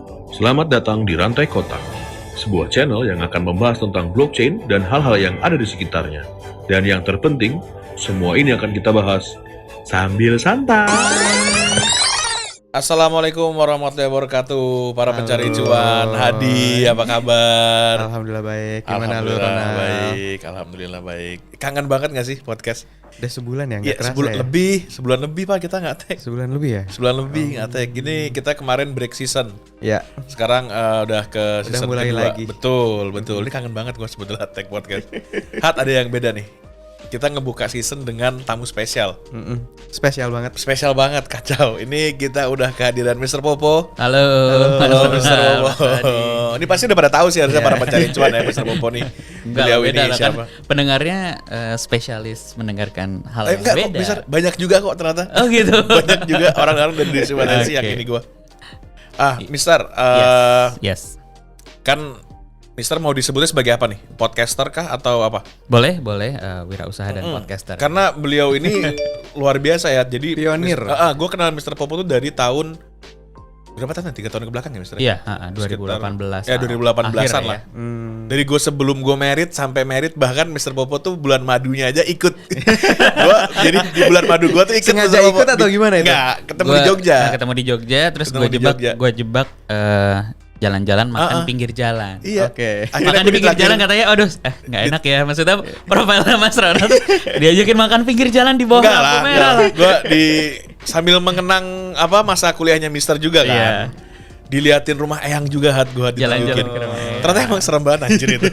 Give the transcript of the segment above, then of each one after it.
Selamat datang di Rantai Kotak, sebuah channel yang akan membahas tentang blockchain dan hal-hal yang ada di sekitarnya. Dan yang terpenting, semua ini akan kita bahas sambil santai. Assalamualaikum warahmatullahi wabarakatuh, para pencari cuan. Hadi, apa kabar? Alhamdulillah baik. Gimana lu, Alhamdulillah Ronald? baik, alhamdulillah baik. Kangen banget gak sih podcast? Udah sebulan ya? Iya, Nggak kerasa sebulan ya? lebih Pak kita nggak tag. Sebulan lebih ya? Sebulan lebih nggak tag. Gini kita kemarin break season. Ya. Sekarang udah ke season mulai kedua. lagi. Betul. Ini kangen banget gue sebetulnya tag podcast. Ada yang beda nih. Kita ngebuka season dengan tamu spesial. Spesial banget. Spesial banget, kacau. Ini kita udah kehadiran Mr. Popo. Halo Mr. Popo. Ini pasti udah pada tahu sih harusnya para pencari cuan ya Mr. Popo nih. Beliau ini beda siapa? kan pendengarnya spesialis mendengarkan hal yang Enggak kok beda. bisa banyak juga kok ternyata. Oh gitu. Banyak juga orang-orang dari Sulawesi yang Oke. ini gua. Mister, Yes. kan Mister mau disebutnya sebagai apa nih? Podcaster kah atau apa? Boleh, wirausaha dan podcaster. Karena beliau ini luar biasa ya. Jadi Pionir. Gue kenal Mr. Popo tuh dari tahun berapa tahun? 3 tahun ke belakang ya Mister? Iya, Sekitar- 2018. Ya 2018-an akhir lah. ya. Dari gue sebelum gue merit sampai merit, bahkan Mr. Popo tuh bulan madunya aja ikut. Gua jadi di bulan madu gue tuh ikut. Sengaja Mr. Popo. ikut atau gimana itu? Enggak, ketemu di Gua- Jogja. Ketemu di Jogja, terus Ketemu di Jogja. gue jebak jalan-jalan makan pinggir jalan. Iya. Oke. Akhirnya Makan gua di pinggir ditraktir. jalan katanya, aduh, nggak enak ya. Maksudnya profilnya Mas Ronald diajakin makan pinggir jalan di bawah Enggak lampu lah, merah. gue sambil mengenang masa kuliahnya Mister juga kan. Iya. Diliatin rumah Eyang juga gue Jalan-jalan ditunjukin. ke rumah Eyang. Ternyata emang serem banget anjir itu.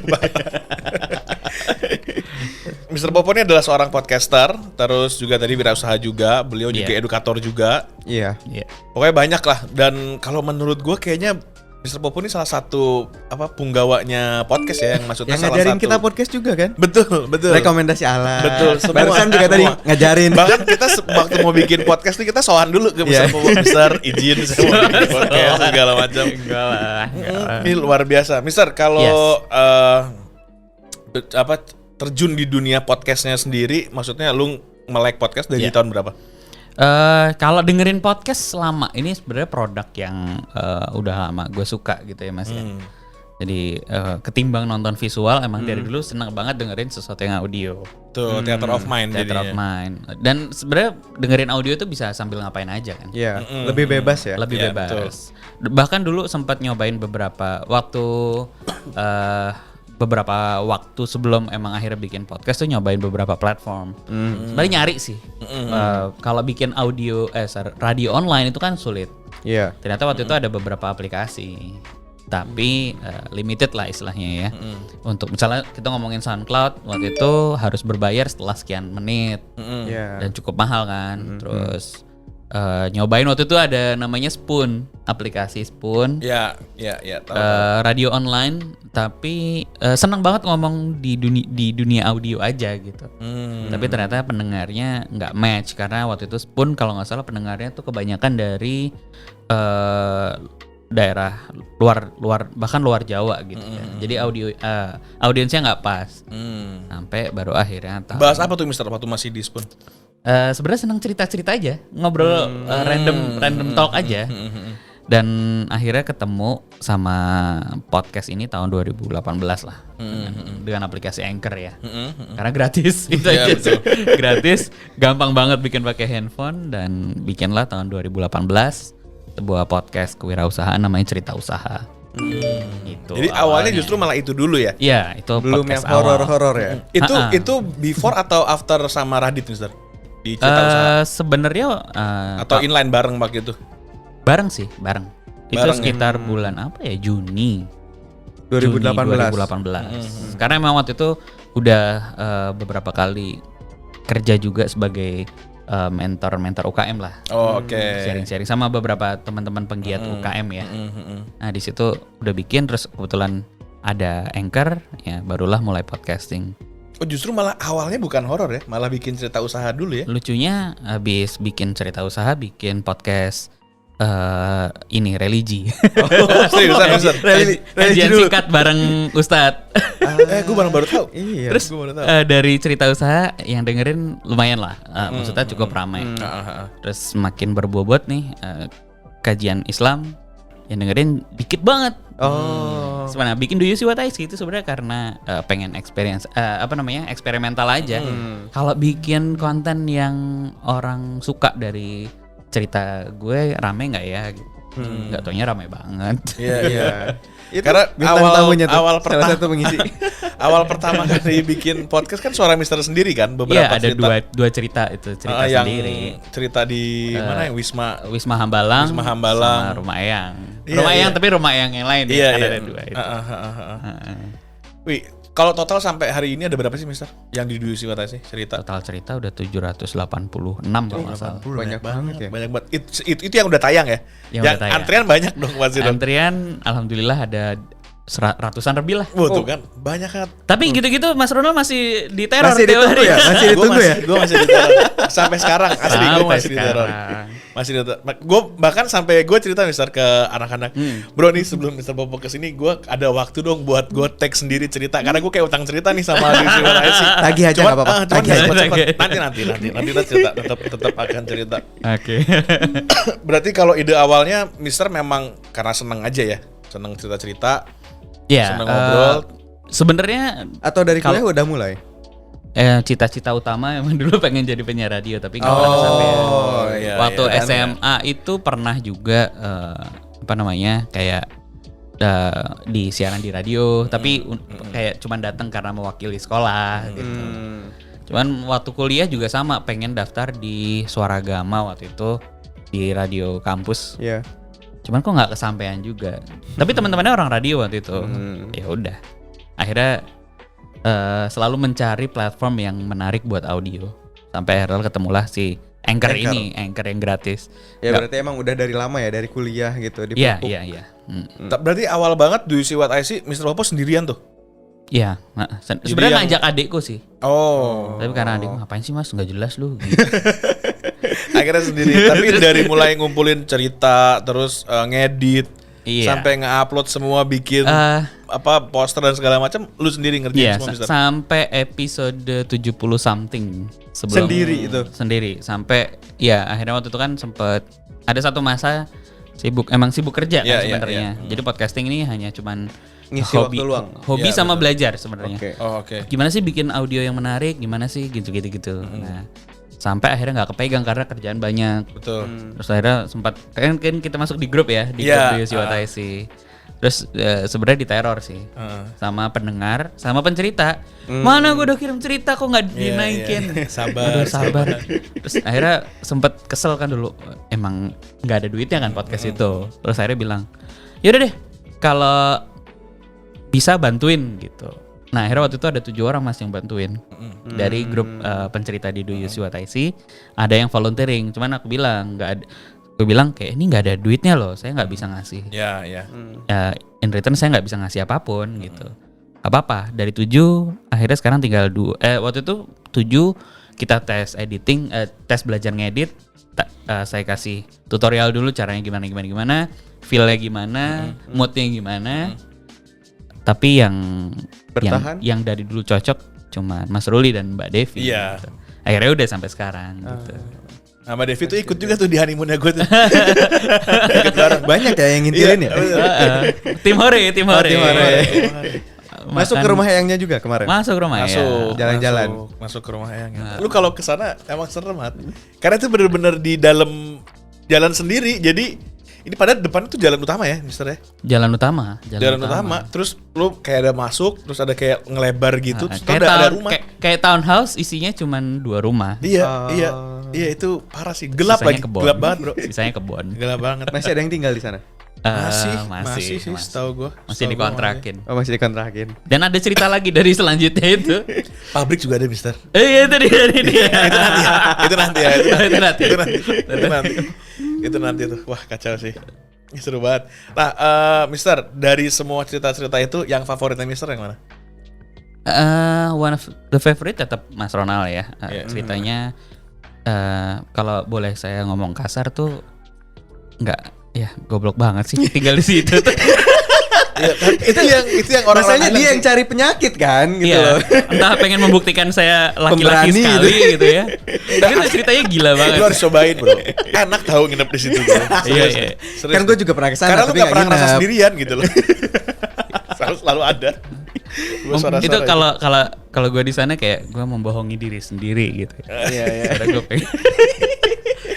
Mr. Popo ini adalah seorang podcaster, terus juga tadi wirausaha juga, beliau juga Iya. edukator juga. Iya. Iya. Pokoknya banyak lah, dan kalau menurut gue kayaknya Mr. Popo ini salah satu punggawanya podcast ya, yang maksudnya Yang salah ngajarin satu. kita podcast juga kan? Betul. Rekomendasi alat. Betul, semua. Barusan juga tadi Semua. ngajarin. Bahkan kita waktu mau bikin podcast nih kita sowan dulu ke Mr. Iya. Popo, Mister izin saya mau bikin podcast segala macam. Enggak lah. Ini luar biasa, Mister. Kalau terjun di dunia podcastnya sendiri, maksudnya lu melek podcast dari Iya. tahun berapa? Kalau dengerin podcast selama ini sebenarnya produk yang udah lama gue suka gitu ya Mas ya. Jadi ketimbang nonton visual emang dari dulu senang banget dengerin sesuatu yang audio. Tuh, Theater of Mind Theater of jadinya. Mind. Dan sebenarnya dengerin audio itu bisa sambil ngapain aja kan. Iya. Lebih bebas ya. Lebih Iya, bebas. Bahkan dulu sempat nyobain beberapa waktu sebelum emang akhirnya bikin podcast tuh nyobain beberapa platform. Sebenarnya nyari sih. Kalau bikin radio online itu kan sulit. Iya. Ternyata waktu itu ada beberapa aplikasi. Tapi limited lah istilahnya ya. Untuk misalnya kita ngomongin SoundCloud, waktu itu harus berbayar setelah sekian menit. Iya. Dan cukup mahal kan. Terus nyobain waktu itu ada namanya Spoon, aplikasi Spoon. Ya, tahu. Radio online, tapi senang banget ngomong di dunia audio aja gitu. Tapi ternyata pendengarnya nggak match karena waktu itu Spoon kalau nggak salah pendengarnya tuh kebanyakan dari daerah luar Jawa gitu ya. Jadi audiensnya nggak pas. Sampai baru akhirnya tahu. Bahas apa tuh Mister waktu masih di Spoon? Sebenarnya senang cerita-cerita aja, ngobrol random talk aja. Dan akhirnya ketemu sama podcast ini tahun 2018 lah. Dengan aplikasi Anchor ya. Karena gratis itu Iya, aja. betul. Gratis, gampang banget bikin pakai handphone dan bikinlah tahun 2018 sebuah podcast kewirausahaan namanya Cerita Usaha. Gitu. Jadi awalnya justru malah itu dulu ya? Iya, itu Belum yang podcast awal. horor-horor ya. Itu before atau after sama Radit Mister? Di Cerita Usaha? Sebenarnya Atau inline bareng waktu itu? bareng. Itu Bareng ya? sekitar bulan apa ya? Juni 2018. 2018. Karena memang waktu itu udah beberapa kali kerja juga sebagai mentor UKM lah. Oh, oke. Sharing-sharing sama beberapa teman-teman penggiat UKM ya. Nah, di situ udah bikin terus kebetulan ada Anchor ya, barulah mulai podcasting. Oh, justru malah awalnya bukan horor ya, malah bikin cerita usaha dulu ya. Lucunya habis bikin cerita usaha, bikin podcast ini religi. Seriusan. Kajian singkat bareng Ustadz. Gue baru tahu. Iya. Terus Gua baru tahu. dari cerita usaha yang dengerin lumayan lah, maksudnya cukup ramai. Terus makin berbobot nih kajian Islam, yang dengerin dikit banget. Oh. Sebenarnya bikin Do You See What I See itu sebenarnya karena pengen experience eksperimental aja. Kalau bikin konten yang orang suka dari cerita gue rame nggak ya? Gitu. Nggak taunya rame banget. Iya. Itu Karena bintang tamunya tuh, awal salah pertama satu pengisi. awal pertama kali bikin podcast kan suara Mister sendiri kan, beberapa Iya, ada cerita. dua cerita itu cerita yang sendiri. cerita di mana yang Wisma Hambalang, Wisma Hambalang. sama Rumah Eyang. Iya, Rumah Eyang iya. tapi Rumah Eyang yang lain Iya, ya, iya. ada dua itu. Wih, kalau total sampai hari ini ada berapa sih Mister yang di Do You See What I See cerita? Total cerita udah 786 kalau nggak salah. Banyak banget ya. Banyak banget. Itu yang udah tayang ya. Yang udah tayang. Antrian banyak dong pasti dong. Antrian alhamdulillah ada ratusan lebih lah. Tuh kan banyak kan. Tapi gitu-gitu Mas Ronald masih diteror Masih tiap ditunggu hari. ya? Masih ditunggu ya? Gue masih diteror. Sampai sekarang asli gue Sampai masih diteror. sekarang. Masih diteror. Gue bahkan sampai gue cerita Mister ke anak-anak. Bro nih sebelum Mister Popo kesini gue ada waktu dong buat gue tag sendiri cerita. Karena gue kayak utang cerita nih sama Do You See What I See. Tagih aja Cuman, nggak apa-apa. cuman Tagih nggak aja. cepet-cepet. Nanti kita cerita. Tetap akan cerita. Oke. Berarti kalau ide awalnya Mister memang karena seneng aja ya. Seneng cerita-cerita. Ya, Senang ngobrol. sebenarnya Atau dari kuliah Kalau- udah mulai? cita-cita utama emang dulu pengen jadi penyiar radio tapi nggak pernah Oh, kesampaian. iya, Waktu iya. SMA itu pernah juga kayak di siaran di radio tapi kayak cuman datang karena mewakili sekolah gitu. Cuman waktu kuliah juga sama pengen daftar di Suara Gama waktu itu di radio kampus. Iya. Cuman kok nggak kesampaian juga. Tapi teman-temannya orang radio waktu itu. Ya udah. Akhirnya selalu mencari platform yang menarik buat audio. Sampai akhirnya ketemulah si Anchor ini, Anchor yang gratis. Ya berarti emang udah dari lama ya, dari kuliah gitu di Iya, Pupuk. iya. Berarti awal banget Do You See What I See Mister Popo sendirian tuh. Iya, sebenarnya yang- ngajak adikku sih. Oh. Tapi karena adikku ngapain sih Mas, nggak jelas lu. Gitu. Akhirnya sendiri. Tapi dari mulai ngumpulin cerita, terus ngedit, Iya. sampai nge-upload semua, bikin poster dan segala macam, lu sendiri ngerjain Iya, semua Mister. sampai episode 70 something sebelum Sendiri itu? Sendiri. Sampai ya akhirnya waktu itu kan sempet ada satu masa sibuk kerja Iya, kan iya, sebenarnya. Jadi podcasting ini hanya cuman Ngisi waktu luang. Hobi Iya, sama betul. belajar sebenarnya. Oke. Oh, oke. Gimana sih bikin audio yang menarik, gimana sih gitu. Nah, sampai akhirnya nggak kepegang karena kerjaan banyak. Betul. Terus akhirnya sempat kan kita masuk di grup ya, di Iya, grup Do You See What I See. Terus sebenarnya diteror sih sama pendengar, sama pencerita. Mana gue udah kirim cerita kok nggak dinaikin? Iya. Sabar, Aduh, sabar. Terus akhirnya sempet kesel kan dulu. Emang nggak ada duitnya kan podcast itu. Terus akhirnya bilang, yaudah deh kalau bisa bantuin gitu. Nah akhirnya waktu itu ada 7 orang Mas yang bantuin dari grup pencerita di Do You See What I See. Ada yang volunteering, cuman aku bilang nggak ada. Gue bilang kayak ini nggak ada duitnya loh, saya nggak bisa ngasih. Ya, ya. In return saya nggak bisa ngasih apapun gitu. Apa dari 7 akhirnya sekarang tinggal 2. Waktu itu 7 kita tes editing, tes belajar ngedit. Saya kasih tutorial dulu caranya gimana, feel-nya gimana, moodnya gimana. Tapi Bertahan? yang dari dulu cocok cuma Mas Ruli dan Mbak Devi. Iya. Gitu. Akhirnya udah sampai sekarang gitu. Nah, Mbak Devi tuh ikut juga tuh di honeymoon-nya gue tuh. Banyak ya yang ngintilin ya? Tim Hore. Tim Hore. Masuk ke rumah Eyangnya juga kemarin? Masuk rumah ya. Jalan-jalan. Masuk ke rumah Eyang. Lu kalau kesana emang serem, Mat. Karena itu bener-bener di dalam jalan sendiri. Jadi ini padahal depan itu jalan utama ya, Mister ya? Jalan utama. Jalan utama. Terus lu kayak ada masuk, terus ada kayak ngelebar gitu, terus Kayak ada rumah. kayak townhouse isinya cuma 2 rumah. Iya, iya itu parah sih. Gelap Sisanya lagi, kebon. gelap banget, Bro. Sisanya kebon. Gelap banget. Masih ada yang tinggal di sana? Masih sih, setahu gua. Masih dikontrakin. Oh, masih dikontrakin. Dan ada cerita lagi dari selanjutnya itu. Pabrik juga ada, Mister. Iya itu dia. Itu nanti ya. Itu nanti. Itu nanti tuh. Wah, kacau sih. Ini seru banget. Nah, Mister, dari semua cerita-cerita itu yang favoritnya Mister yang mana? One of the favorite tetap Mas Ronald ya. Ceritanya kalau boleh saya ngomong kasar tuh nggak ya goblok banget sih tinggal di situ tuh. Iya, kan? itu yang orang Rasanya dia yang cari penyakit kan gitu Iya, loh. entah pengen membuktikan saya laki-laki Pemberani sekali gitu ya. Tapi itu ceritanya gila banget. Lu harus cobain bro. Enak tahu nginep di situ bro. Iya, iya. Serius. Kan gue juga pernah kesana Karena lu tapi gak pernah ngerasa nginep. sendirian gitu loh. selalu ada. Itu kalau gue di sana kayak gue membohongi diri sendiri gitu. Iya, iya. Karena gue pengen.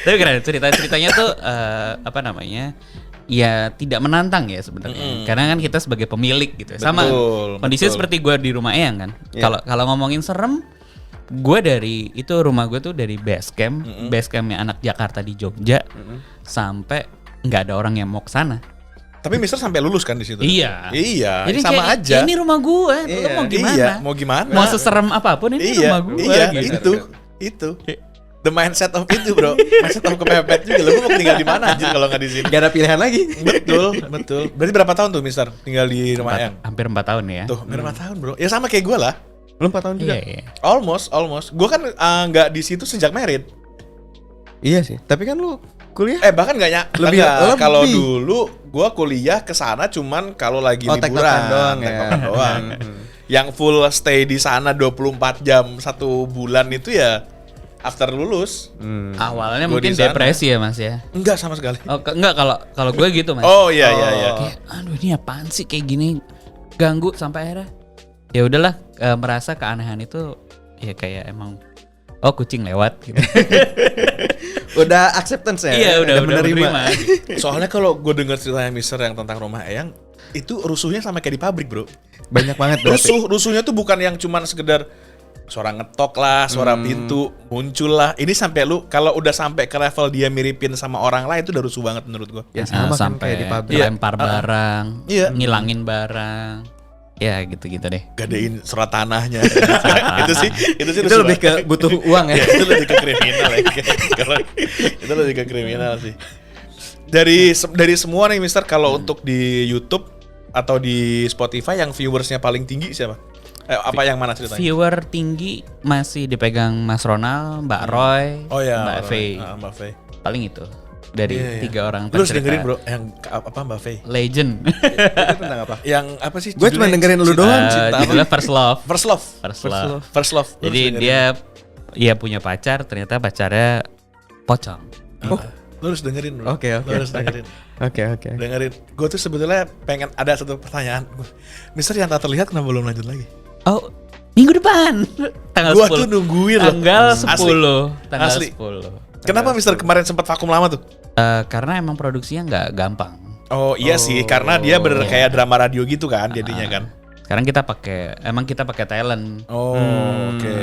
Tapi keren ceritanya tuh apa namanya? Ya tidak menantang ya sebenarnya. Karena kan kita sebagai pemilik gitu. Sama kondisi seperti gue di rumah Eyang kan. Kalau ngomongin serem, gue dari itu rumah gue tuh dari base campnya anak Jakarta di Jogja sampai nggak ada orang yang mau ke sana. Tapi Mister sampai lulus kan di situ? Iya. Iya. Jadi sama kayak, aja. Ini rumah gue. Lu mau gimana? Iya. Mau gimana? Mau seserem apapun ini rumah gue. Iya. Gitu. Itu. The mindset of itu bro. Mindset of kepepet juga. Lu mau tinggal di mana anjir kalau nggak di sini? Gak ada pilihan lagi. Betul. Berarti berapa tahun tuh Mister tinggal di rumah Eyang? Hampir 4 tahun ya. Tuh, berapa tahun bro? Ya sama kayak gue lah. Lu 4 tahun juga? Iya. Almost. Gue kan nggak di situ sejak married. Iya sih. Tapi kan lu kuliah? Bahkan nggak Lebih. Kalau dulu gue kuliah ke sana cuman kalau lagi liburan tektokan doang ya. tektokan doang. Yang full stay di sana 24 jam 1 bulan itu ya after lulus. Awalnya Gua mungkin di sana. depresi ya Mas ya. Enggak sama sekali. Oh, enggak kalau gue gitu Mas. Oh iya. Kayak aduh ini apaan sih kayak gini ganggu sampai akhirnya ya udahlah merasa keanehan itu ya kayak emang kucing lewat gitu. Udah acceptance ya? Iya udah menerima. Soalnya kalau gue dengar ceritanya Mister yang tentang rumah Eyang itu rusuhnya sama kayak di pabrik bro. Banyak banget berarti. Rusuhnya tuh bukan yang cuman sekedar suara ngetok lah, suara pintu muncul lah. Ini sampai lu kalau udah sampai ke level dia miripin sama orang lain itu udah rusuh banget menurut gua. Ya sama kan sampai kayak di pabrik. lempar barang, Iya. ngilangin barang. Ya gitu-gitu deh. Gadein surat tanahnya. itu sih Itu rusuh lebih ke banget. butuh uang ya. Ya, itu lebih ke kriminal ya. Itu lebih ke kriminal sih. Dari semua nih Mister kalau untuk di YouTube atau di Spotify yang viewersnya paling tinggi siapa? Apa yang mana ceritanya? Viewer tinggi masih dipegang Mas Ronald, Mbak Roy, Oh ya, Mbak Faye. Mbak Faye. Paling itu dari Iya. 3 orang Lu harus pencerita. dengerin bro, yang apa Mbak Faye? Legend. Itu tentang apa? Yang apa sih? Gue cuma judulnya? dengerin lu doang. Cinta apa? Judulnya First Love. First Love. First Love. Lu Jadi harus dengerin. dia punya pacar, ternyata pacarnya pocong. Lu harus dengerin bro. Oke. Lu harus dengerin. Oke. Dengerin. Gue tuh sebetulnya pengen ada satu pertanyaan. Mister yang tak terlihat kenapa belum lanjut lagi? Oh, minggu depan. Tanggal Gua 10. tuh nungguin loh. Tanggal 10. Asli. Tanggal Asli. 10. Kenapa Mister kemarin sempat vakum lama tuh? Karena emang produksinya nggak gampang. Oh iya sih, karena dia bener kayak drama radio gitu kan jadinya kan. Sekarang kita pakai talent. Oh, oke.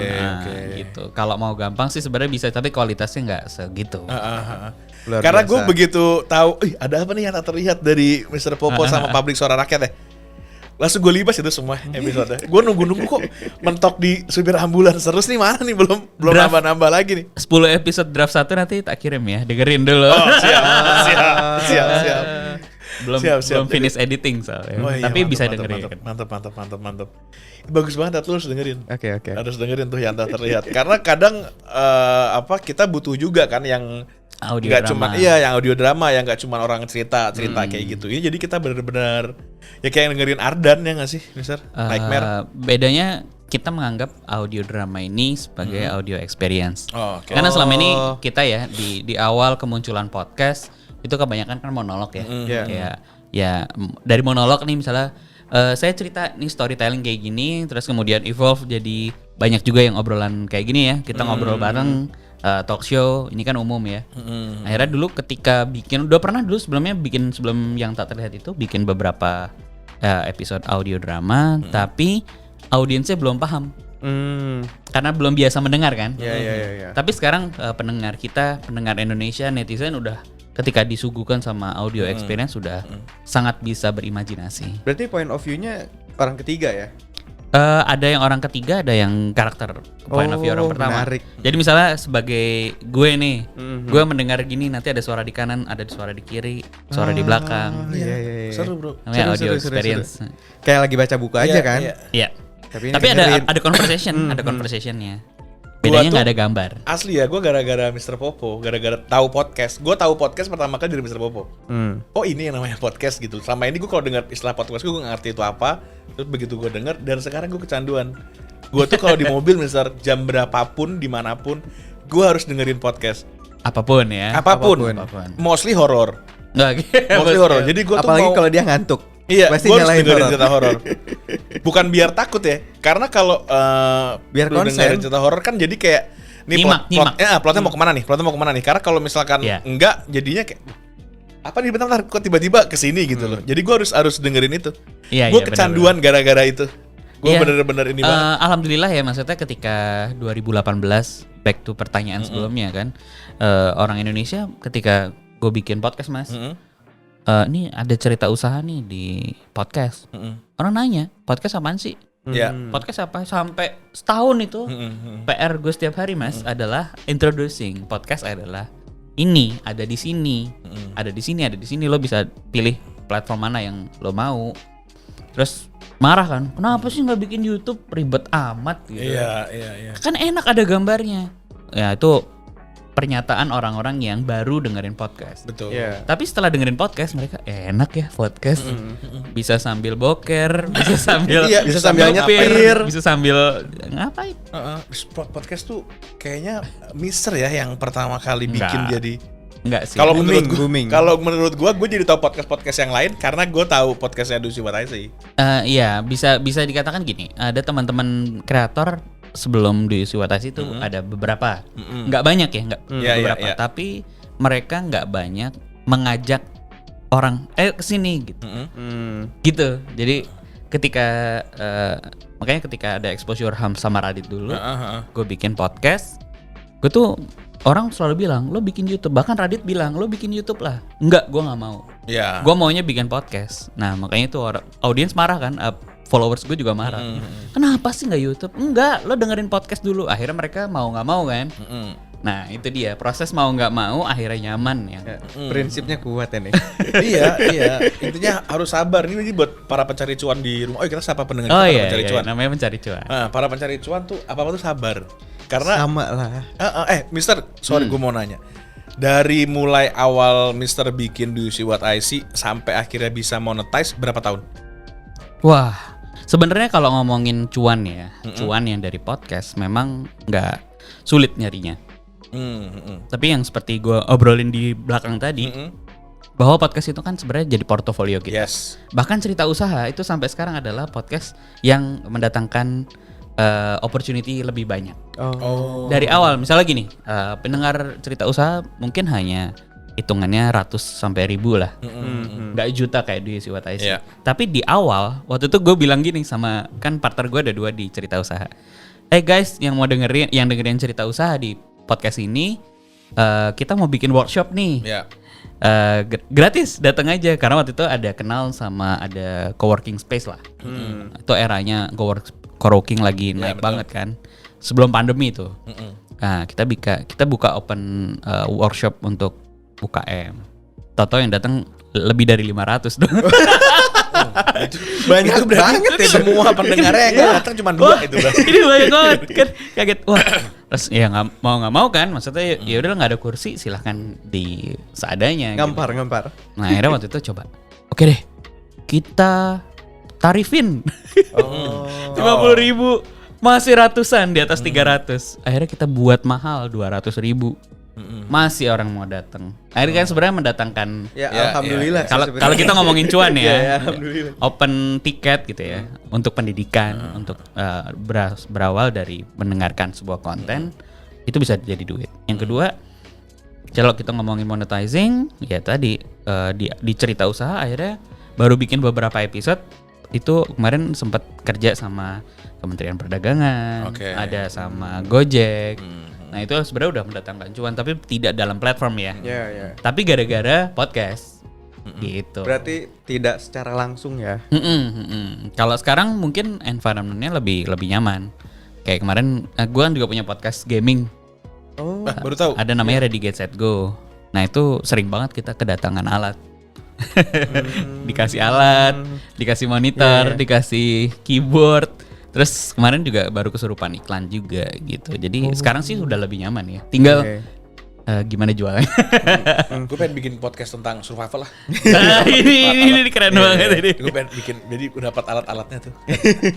Gitu. Kalau mau gampang sih sebenarnya bisa, tapi kualitasnya nggak segitu. Luar Karena biasa. gue begitu tahu, ada apa nih yang tak terlihat dari Mr. Popo sama Pabrik Suara Rakyat ya. Langsung gue libas itu semua episode. Gue nunggu kok mentok di supir ambulans terus nih, mana nih belum Draft. nambah-nambah lagi nih. 10 episode draft 1 nanti tak kirim ya, dengerin dulu. Oh, siap. Belum finish editing soalnya. Oh, iya, tapi mantap, bisa mantap, dengerin. Mantap. Bagus banget, lu harus dengerin. Oke. Harus dengerin tuh yang tak terlihat. Karena kadang kita butuh juga kan yang Audio nggak drama. cuma yang audio drama, yang nggak cuma orang cerita kayak gitu. Ini jadi kita benar-benar ya kayak dengerin Ardan ya nggak sih, Mister? Nightmare. Bedanya kita menganggap audio drama ini sebagai audio experience. Oh, oke. Karena selama ini kita ya di awal kemunculan podcast itu kebanyakan kan monolog ya. Kayak dari monolog nih misalnya saya cerita nih storytelling kayak gini, terus kemudian evolve jadi banyak juga yang obrolan kayak gini ya. Kita ngobrol bareng, talk show, ini kan umum ya. Akhirnya dulu ketika udah pernah dulu sebelum yang tak terlihat itu bikin beberapa episode audio drama, tapi audiensnya belum paham. Karena belum biasa mendengar kan. Iya. Tapi sekarang pendengar Indonesia, netizen udah ketika disuguhkan sama audio experience sudah sangat bisa berimajinasi. Berarti point of view-nya orang ketiga ya? Ada yang orang ketiga, ada yang karakter point of view orang pertama. Menarik. Jadi misalnya sebagai gue nih, gue mendengar gini, nanti ada suara di kanan, ada suara di kiri, suara di belakang. Iya. Seru bro. Namanya audio Seru. experience. Kayak lagi baca buku aja kan? Iya. Iya. Tapi Tapi dengerin. ada conversation, ada conversationnya. Bedanya tuh nggak ada gambar. Asli ya, gue gara-gara Mr. Popo, gara-gara tahu podcast. Gue tahu podcast pertama kali dari Mr. Popo. Oh ini yang namanya podcast gitu. Selama ini gue kalau dengar istilah podcast gue nggak ngerti itu apa. Terus begitu gue dengar, dan sekarang gue kecanduan. Gue tuh kalau di mobil, Mister, jam berapapun, dimanapun, gue harus dengerin podcast. Apapun ya. Apapun. Mostly horor. Nggak, Mostly horor. Jadi gue tuh apalagi mau, kalau dia ngantuk. iya, pasti gue harus nyalain dengerin horor. cerita horor. Bukan biar takut ya, karena kalau Biar lu konsen. dengerin cerita horor kan jadi kayak nih Nyimak. plotnya mau kemana nih? Plotnya mau kemana nih? Karena kalau misalkan Iya. enggak, jadinya kayak apa nih bentar kok tiba-tiba kesini gitu loh. Jadi gue harus dengerin itu. Iya, Gue iya, kecanduan gara-gara itu. Gue Iya. bener-bener ini banget. Alhamdulillah ya, maksudnya ketika 2018, back to pertanyaan sebelumnya kan, orang Indonesia ketika gue bikin podcast Mas, ini ada cerita usaha nih di podcast. Orang nanya, podcast apaan sih? Ya. Podcast apa? Sampai setahun itu PR gue setiap hari Mas adalah introducing podcast adalah ini ada di sini, ada di sini, ada di sini. Lo bisa pilih platform mana yang lo mau. Terus marah kan, kenapa sih nggak bikin YouTube, ribet amat gitu. Iya. Kan enak ada gambarnya. Ya itu pernyataan orang-orang yang baru dengerin podcast. Betul. Iya. Tapi setelah dengerin podcast mereka enak ya podcast. Bisa sambil boker, bisa sambil Iya, bisa sambil nyupir, nyetir. bisa sambil ngapain? Podcast tuh kayaknya Mister ya yang pertama kali bikin Enggak. jadi. Enggak sih. Kalau Booming. menurut gua jadi tahu podcast yang lain karena gua tahu podcastnya Dusi Wataisi. Iya, bisa dikatakan gini. Ada teman-teman kreator sebelum di Watasi itu ada beberapa. Nggak banyak ya, nggak Iya, beberapa. iya. Tapi mereka nggak banyak mengajak orang kesini gitu. Gitu. Jadi ketika makanya ketika ada exposure Ham sama Radit dulu, gue bikin podcast. Gue tuh orang selalu bilang, lo bikin YouTube. Bahkan Radit bilang, lo bikin YouTube lah. Enggak, gue nggak mau. Iya. Gue maunya bikin podcast. Nah makanya itu audiens marah kan, followers gue juga marah. Kenapa sih nggak YouTube? Enggak, lo dengerin podcast dulu. Akhirnya mereka mau nggak mau kan. Nah itu dia, proses mau nggak mau akhirnya nyaman ya. Prinsipnya kuat ya nih. iya. Intinya harus sabar. Ini buat para pencari cuan di rumah. Oh kita siapa pendengar Oh kita iya, pencari iya, cuan. namanya mencari cuan. Nah, para pencari cuan tuh apa tuh sabar. Karena Sama lah. Mister, sorry gue mau nanya. Dari mulai awal Mister bikin Do You See What I See sampai akhirnya bisa monetize berapa tahun? Wah, sebenarnya kalau ngomongin cuan ya, cuan yang dari podcast memang nggak sulit nyarinya. Tapi yang seperti gue obrolin di belakang tadi, bahwa podcast itu kan sebenarnya jadi portofolio kita. Yes. Bahkan cerita usaha itu sampai sekarang adalah podcast yang mendatangkan opportunity lebih banyak. Oh. Dari awal, misalnya gini, pendengar cerita usaha mungkin hanya hitungannya ratus sampai ribu lah, nggak juta kayak di si What I See. Iya. Tapi di awal, waktu itu gue bilang gini sama kan partner gue ada 2 di cerita usaha. Guys, yang dengerin cerita usaha di podcast ini, kita mau bikin workshop nih. Ya. Gratis, datang aja karena waktu itu ada kenal sama ada coworking space lah. Itu eranya coworking lagi naik betul. banget kan. Sebelum pandemi itu. Nah, kita buka open workshop untuk UKM. Toto yang datang lebih dari 500 dong. Banyak Itu berarti banget ya. semua pendengarnya yang datang cuma 2 itu berarti. Ini banyak banget kan, kaget. Wah, terus ya nggak mau kan, maksudnya ya udah nggak ada kursi, silahkan di seadanya. Ngampar. Gitu. Nah akhirnya waktu itu coba, oke deh, kita tarifin 50.000, masih ratusan di atas 300. Akhirnya kita buat mahal 200.000. Masih orang mau datang. Akhirnya kan sebenarnya mendatangkan. Ya, alhamdulillah. Kalau kita ngomongin cuan ya, Iya, alhamdulillah. open tiket gitu ya, untuk pendidikan, untuk berawal dari mendengarkan sebuah konten, itu bisa jadi duit. Yang kedua, kalau kita ngomongin monetizing, ya tadi di cerita usaha akhirnya baru bikin beberapa episode. Itu kemarin sempat kerja sama Kementerian Perdagangan, ada sama Gojek. Nah itu sebenarnya udah mendatangkan cuan, tapi tidak dalam platform ya. Iya. Tapi gara-gara podcast, gitu. Berarti tidak secara langsung ya. Kalau sekarang mungkin environmentnya lebih nyaman. Kayak kemarin, gue juga punya podcast gaming. Oh. Baru tahu. Ada namanya Ready Get Set Go. Nah itu sering banget kita kedatangan alat. Dikasih alat, dikasih monitor, dikasih keyboard. Terus kemarin juga baru kesurupan iklan juga gitu. Jadi sekarang sih udah lebih nyaman ya. Tinggal gimana jualnya. Gue pengen bikin podcast tentang survival lah. Nah, ini keren banget ini. Gue pengen bikin, jadi udah dapat alat-alatnya tuh.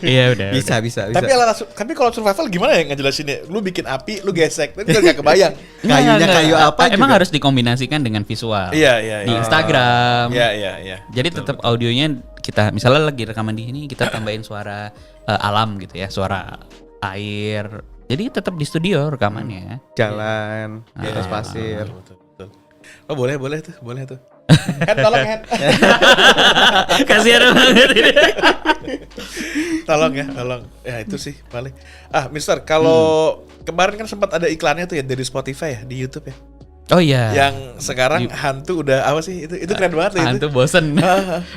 Iya udah. Bisa. Tapi kalau survival gimana ya ngejelasinnya? Lu bikin api, lu gesek, tapi kan gak kebayang. Kayunya kayu apa Emang juga. harus dikombinasikan dengan visual. Iya. Di Instagram. Iya. Jadi tetap audionya kita misalnya lagi rekaman di sini kita tambahin suara alam gitu ya, suara air. Jadi tetap di studio rekamannya. Jalan di atas pasir. Betul. Oh boleh tuh. Head, tolong head. Kasihan banget ini. Tolong. Ya itu sih paling. Mister, kalau kemarin kan sempat ada iklannya tuh ya dari Spotify ya di YouTube ya. Oh iya. Yang sekarang hantu udah apa sih? Itu keren banget tuh Hantu itu. bosen.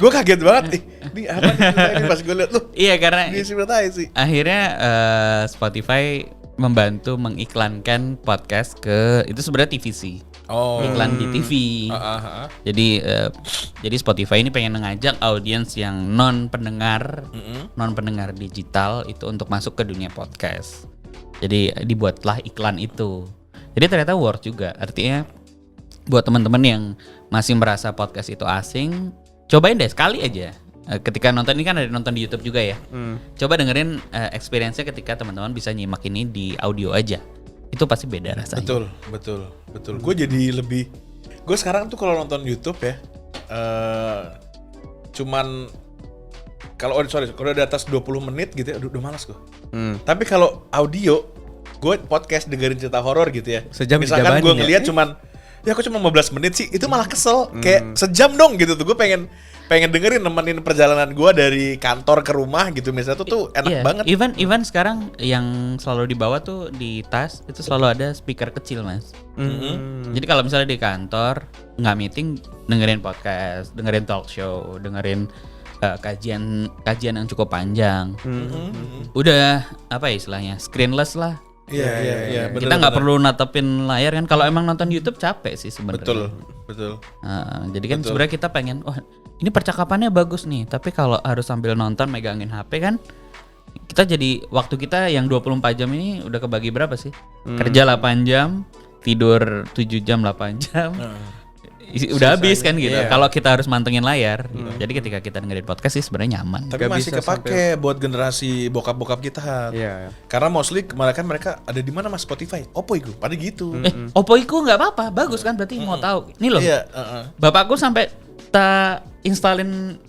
Gue kaget banget. Ini apa nih pas gue lihat tuh. Iya karena Ini sih. akhirnya Spotify membantu mengiklankan podcast ke itu sebenarnya TVC. Oh. Iklan di TV. Jadi Spotify ini pengen ngajak audiens yang non pendengar digital itu untuk masuk ke dunia podcast. Jadi dibuatlah iklan itu. Jadi ternyata worth juga. Artinya buat teman-teman yang masih merasa podcast itu asing, cobain deh sekali aja. Ketika nonton ini kan ada nonton di YouTube juga ya. Coba dengerin experience-nya ketika teman-teman bisa nyimak ini di audio aja. Itu pasti beda rasanya. Betul. Gue sekarang tuh kalau nonton YouTube ya, cuman kalau kalau di atas 20 menit gitu ya, udah malas gue. Tapi kalau audio, gue podcast dengerin cerita horor gitu ya. Sejam Misalkan dijabanin gue ya? ngeliat aku cuma 15 menit sih, itu malah kesel. Kayak sejam dong gitu tuh. Gue pengen dengerin, nemenin perjalanan gue dari kantor ke rumah gitu. Misalnya tuh enak banget. Even sekarang yang selalu dibawa tuh di tas itu selalu ada speaker kecil mas. Jadi kalau misalnya di kantor nggak meeting, dengerin podcast, dengerin talk show, dengerin kajian yang cukup panjang. Udah apa ya istilahnya, screenless lah. Iya. Kita nggak perlu natepin layar kan. Kalau emang nonton YouTube capek sih sebenarnya. Betul. Jadi kan sebenarnya kita pengen, ini percakapannya bagus nih. Tapi kalau harus sambil nonton megangin HP kan, kita jadi waktu kita yang 24 jam ini udah kebagi berapa sih? Kerja 8 jam, tidur 7 jam 8 jam. Udah habis kan gitu. Kalau kita harus mantengin layar. Jadi ketika kita dengerin podcast sih sebenarnya nyaman. Tapi Gak masih bisa kepake buat generasi bokap-bokap kita. Iya. Karena mostly mereka ada di mana mas Spotify? Oppo itu, pada gitu. Oppo iku nggak apa-apa, bagus kan berarti mau tahu. Ini loh. Iya. Bapakku sampai tak installin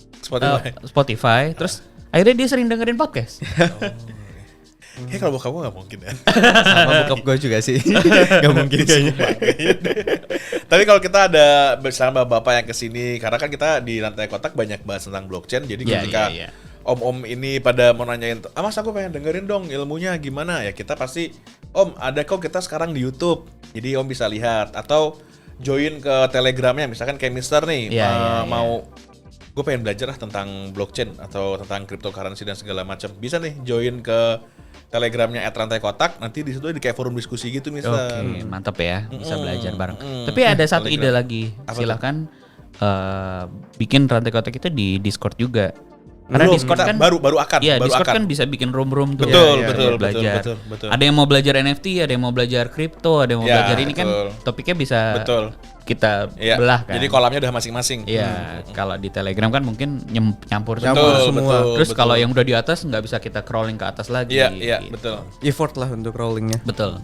Spotify, terus akhirnya dia sering dengerin podcast. Kayak kalau bokap gue nggak mungkin ya. Sama bokap gue juga sih. Gak mungkin kayaknya. Tapi kalau kita ada bersama bapak yang kesini, karena kan kita di Rantai Kotak banyak bahas tentang blockchain. Jadi ketika om-om ini pada mau nanyain, mas aku pengen dengerin dong ilmunya gimana ya, kita pasti om ada kok kita sekarang di YouTube. Jadi om bisa lihat atau join ke Telegramnya, misalkan kayak Mister nih mau gue pengen belajar lah tentang blockchain atau tentang cryptocurrency dan segala macam, bisa nih join ke Telegramnya @rantai kotak, nanti di situ di kayak forum diskusi gitu Mister. Oke, mantap ya, bisa belajar bareng. Tapi ada satu ide lagi, silahkan bikin Rantai Kotak itu di Discord juga. Karena Belum, Discord kan baru akan. Iya, baru Discord akan. kan bisa bikin room-room tuh. Betul. Belajar. Betul. Ada yang mau belajar NFT, ada yang mau belajar kripto, ada yang mau belajar ini kan topiknya bisa kita belah kan. Jadi kolamnya udah masing-masing. Iya, kalau di Telegram kan mungkin nyampur semua. Terus kalau yang udah di atas nggak bisa kita crawling ke atas lagi. Iya, gitu. betul. Effort lah untuk crawlingnya. Betul.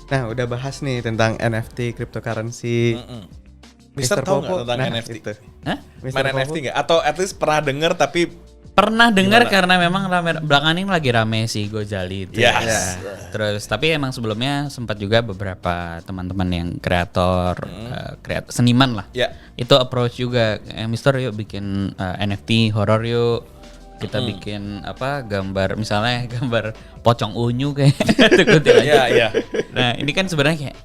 Nah udah bahas nih tentang NFT, cryptocurrency. Mister tahu nggak tentang NFT? Itu. Hah? Main NFT nggak? Atau at least pernah denger tapi Pernah dengar karena memang belakangan ini lagi rame sih Gojali itu. Yes. Terus tapi emang sebelumnya sempat juga beberapa teman-teman yang kreator, seniman lah. Ya. Itu approach juga, Mister yuk bikin NFT horor yuk. Kita bikin gambar misalnya gambar pocong unyu kayak gitu. Iya. Nah, ini kan sebenarnya kayak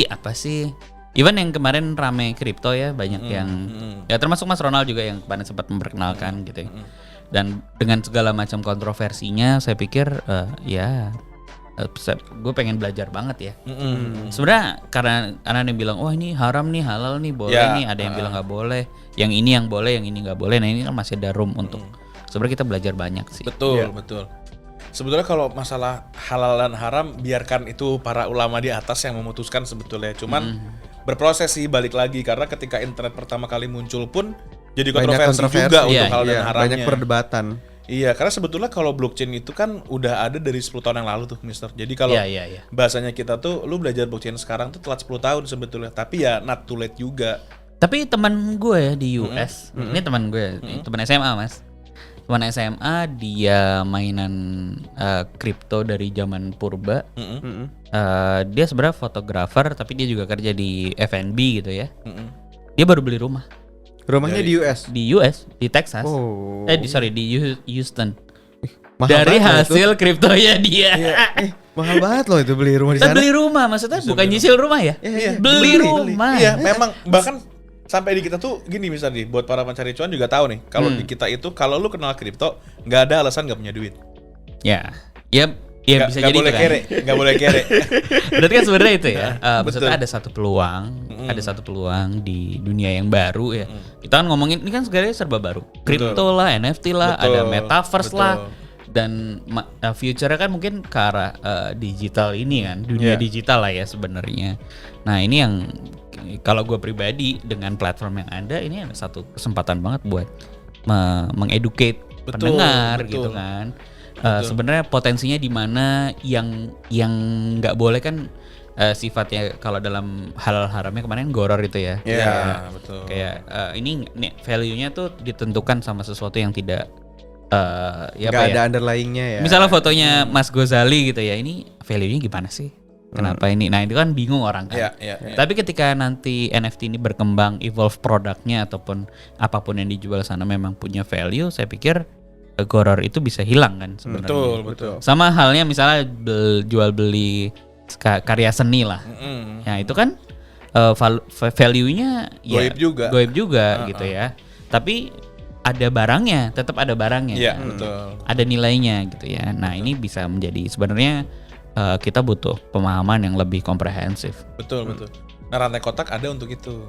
apa sih? Even yang kemarin rame kripto ya, banyak yang ya termasuk Mas Ronald juga yang kemarin sempat memperkenalkan gitu ya. Dan dengan segala macam kontroversinya, saya pikir gue pengen belajar banget ya. Sebenarnya karena ada yang bilang, wah ini haram nih, halal nih, boleh nih. Ada yang bilang nggak boleh. Yang ini yang boleh, yang ini nggak boleh. Nah ini kan masih ada room untuk sebenarnya kita belajar banyak sih. Betul. Sebetulnya kalau masalah halal dan haram biarkan itu para ulama di atas yang memutuskan sebetulnya. Cuman berproses sih balik lagi karena ketika internet pertama kali muncul pun jadi kontroversi juga untuk Iya, halal dan haramnya. banyak perdebatan. Iya, karena sebetulnya kalau blockchain itu kan udah ada dari 10 tahun yang lalu tuh, Mister. Jadi kalau Iya. bahasanya kita tuh, lu belajar blockchain sekarang tuh telat 10 tahun sebetulnya. Tapi ya not too late juga. Tapi teman gue ya di US, ini teman gue, teman SMA mas, teman SMA dia mainan kripto dari zaman purba. Dia sebenarnya fotografer, tapi dia juga kerja di F&B gitu ya. Dia baru beli rumah Rumahnya di US. di Texas. Oh. Di Houston. Mahal Dari banget hasil kriptonya dia. Mahal banget loh itu beli rumah di Kita sana. beli rumah, maksudnya bukan nyicil rumah ya? Iya, Beli rumah. Iya, memang bahkan sampai di kita tuh gini misalnya nih, buat para pencari cuan juga tahu nih, kalau di kita itu kalau lu kenal kripto, nggak ada alasan nggak punya duit. Ya Nggak- bisa nggak jadi boleh itu kan. kere, nggak boleh kere. Berarti kan sebenarnya itu ya. Maksudnya betul. ada satu peluang di dunia yang baru ya. Kita kan ngomongin ini kan sebenarnya serba baru. Kripto lah, NFT lah, Betul, ada metaverse betul. lah. Dan future-nya kan mungkin ke arah digital ini kan, dunia Iya. digital lah ya sebenarnya. Nah, ini yang kalau gue pribadi dengan platform yang ada ini ada satu kesempatan banget buat mengeducate Betul, pendengar betul. gitu kan. Sebenarnya potensinya di mana yang nggak boleh kan sifatnya kalau dalam halal haramnya kemarin goror itu ya. Iya, betul. Kayak ini value-nya tuh ditentukan sama sesuatu yang tidak Nggak ada underlying-nya ya. Misalnya fotonya Mas Gozali gitu ya, ini value-nya gimana sih? Kenapa ini? Nah, itu kan bingung orang kan. Iya. Tapi ketika nanti NFT ini berkembang, evolve produknya ataupun apapun yang dijual sana memang punya value, saya pikir goror itu bisa hilang kan sebenarnya. Betul. Sama halnya misalnya jual beli karya seni lah. Ya itu kan value-nya ya Goib juga. gitu ya. Tapi ada barangnya, tetap ada barangnya. Iya, betul. Ada nilainya gitu ya. Nah, ini bisa menjadi sebenarnya kita butuh pemahaman yang lebih komprehensif. Betul. Nah, rantai kotak ada untuk itu.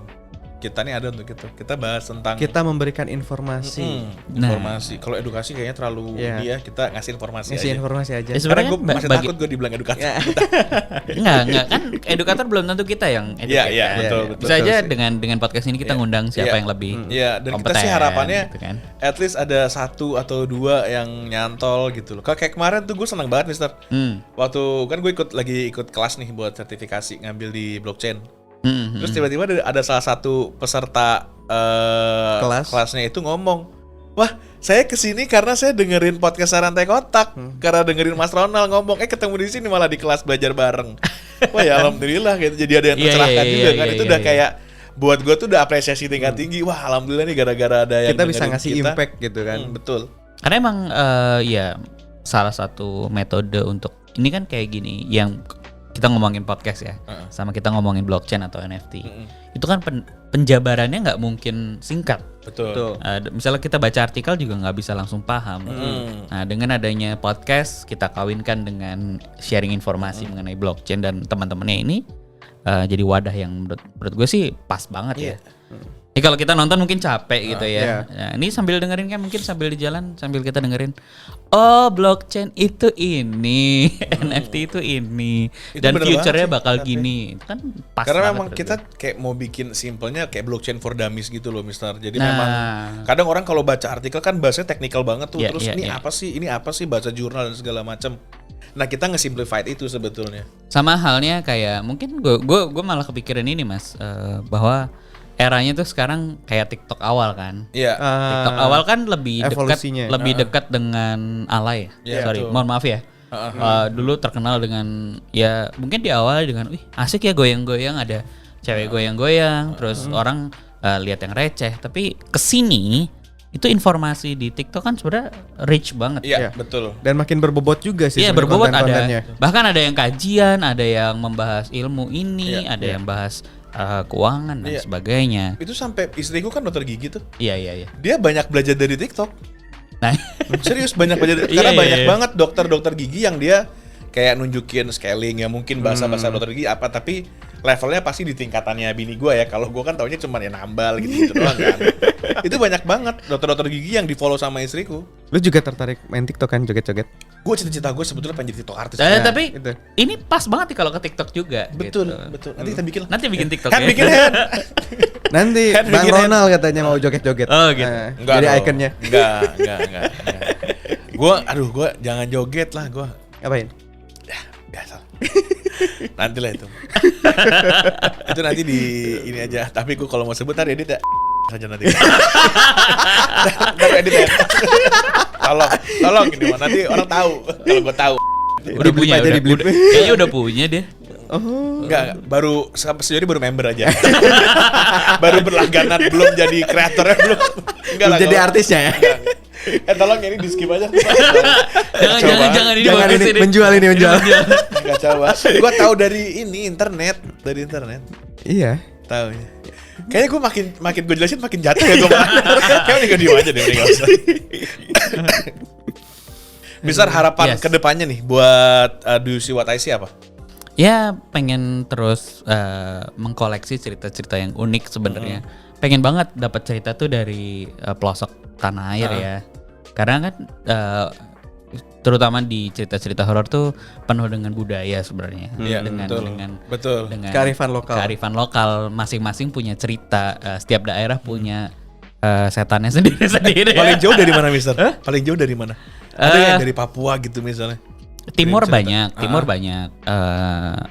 Kita nih ada untuk itu. Kita bahas tentang Kita memberikan informasi. informasi. Kalau edukasi kayaknya terlalu Iya. dia kita ngasih informasi Ngasih aja. informasi aja. Ya, Karena sebenarnya gue masih bagi- takut gue dibilang edukasi. Enggak kan edukator belum tentu kita yang educate. Iya, kan? betul. Bisa aja sih. dengan podcast ini kita ngundang siapa Iya. yang lebih Iya, dan kita kompeten, sih harapannya gitu kan. at least ada 1 atau 2 yang nyantol gitu loh. Kayak kemarin tuh gue senang banget, Mister. Waktu kan gue ikut kelas nih buat sertifikasi ngambil di blockchain. Terus tiba-tiba ada salah satu peserta kelasnya itu ngomong, wah saya kesini karena saya dengerin podcast Rantai Kotak, karena dengerin Mas Ronald ngomong, ketemu di sini malah di kelas belajar bareng. Wah ya alhamdulillah gitu, jadi ada yang Iya, tercerahkan iya, juga iya, kan. iya, Itu iya, udah iya. kayak buat gue tuh udah apresiasi tingkat tinggi. Wah alhamdulillah nih gara-gara ada yang Kita bisa dengerin ngasih kita. impact gitu kan. Betul. Karena emang ya salah satu metode untuk ini kan kayak gini yang kita ngomongin podcast ya, sama kita ngomongin blockchain atau NFT. Itu kan penjabarannya nggak mungkin singkat. Betul. Misalnya kita baca artikel juga nggak bisa langsung paham. Nah, dengan adanya podcast kita kawinkan dengan sharing informasi mengenai blockchain dan teman-temannya ini jadi wadah yang menurut gue sih pas banget ya. Ini kalau kita nonton mungkin capek gitu ya. Nah, ini sambil dengerin kan mungkin sambil di jalan sambil kita dengerin. Oh, blockchain itu ini, NFT itu ini, Itu dan bener future-nya banget sih, bakal tapi- gini. Itu kan pas Karena banget memang menurut kita gue. kayak mau bikin simpelnya kayak blockchain for dummies gitu loh, Mister. Jadi Nah. memang kadang orang kalau baca artikel kan bahasanya teknikal banget tuh. Iya, Terus iya, ini iya. apa sih? Ini apa sih bahasa jurnal dan segala macam. Nah, kita nge-simplified itu sebetulnya. Sama halnya kayak mungkin gue malah kepikiran ini Mas bahwa eranya tuh sekarang kayak TikTok awal kan. Iya. TikTok awal kan lebih evolusinya. dekat dengan alay. Iya, Sorry, betul. mohon maaf ya. Dulu terkenal dengan ya mungkin di awal dengan asik ya goyang-goyang, ada cewek goyang-goyang, terus orang lihat yang receh. Tapi kesini itu informasi di TikTok kan sebenarnya rich banget. Iya, Iya. betul. Dan makin berbobot juga sih. Iya sebenarnya berbobot konten-kontennya. ada. Bahkan ada yang kajian, ada yang membahas ilmu ini, Iya, ada yang bahas keuangan dan Iya. sebagainya. Itu sampai istriku kan dokter gigi tuh. Iya. Dia banyak belajar dari TikTok. Nah, Serius banyak belajar Iya, karena iya, banyak iya. banget dokter-dokter gigi yang dia kayak nunjukin scaling ya mungkin bahasa-bahasa dokter gigi apa, tapi levelnya pasti di tingkatannya bini gue ya. Kalau gue kan taunya cuma ya nambal gitu doang kan. Itu banyak banget dokter-dokter gigi yang di follow sama istriku. Lu juga tertarik main TikTok kan, joget-joget? Gue cita-cita gue sebetulnya pengen jadi TikTok artis. Tapi itu. ini pas banget nih kalau ke TikTok juga. Betul, gitu. betul. Nanti kita bikin. Nanti bikin TikTok Kan ya. bikin hand. Nanti Kan Bang bikin Ronald katanya mau joget-joget. Oh, gitu. Enggak jadi dong. ikonnya. Enggak. Gue jangan joget lah gue. Ngapain? Ya, biasa. Nanti lah itu. Itu nanti di ini aja. Tapi gue kalau mau sebut ntar edit ya saja nanti. Ntar edit ya. Tolong ini mah nanti orang tahu kalau gue tahu. Udah punya, aja, udah, di-blip. kayaknya udah punya dia. Oh. Enggak, baru sejauh ini baru member aja. Baru berlangganan, belum jadi kreatornya belum. Enggak lah. Jadi kalau- artisnya ya. Tolong ini di skip aja. Jangan ini Jangan bagus ini menjual. Enggak coba. Gua tahu dari internet. Iya. Tahu ya. Kayaknya gue makin gue jelasin makin jatuh ya gue. Kayaknya gue diem aja deh, enggak usah. Besar harapan Yes. kedepannya nih buat Do You See What I See apa? Ya pengen terus mengkoleksi cerita-cerita yang unik sebenarnya. Pengen banget dapat cerita tuh dari pelosok tanah air ya. Karena kan terutama di cerita-cerita horor tuh penuh dengan budaya sebenarnya. Iya, dengan betul. dengan Betul. dengan Kearifan lokal. Kearifan lokal masing-masing punya cerita. Setiap daerah punya setannya sendiri-sendiri. Paling jauh dari mana, Mister? Paling jauh dari mana? Ada yang dari Papua gitu misalnya. Timur Cerita. banyak, Timur banyak.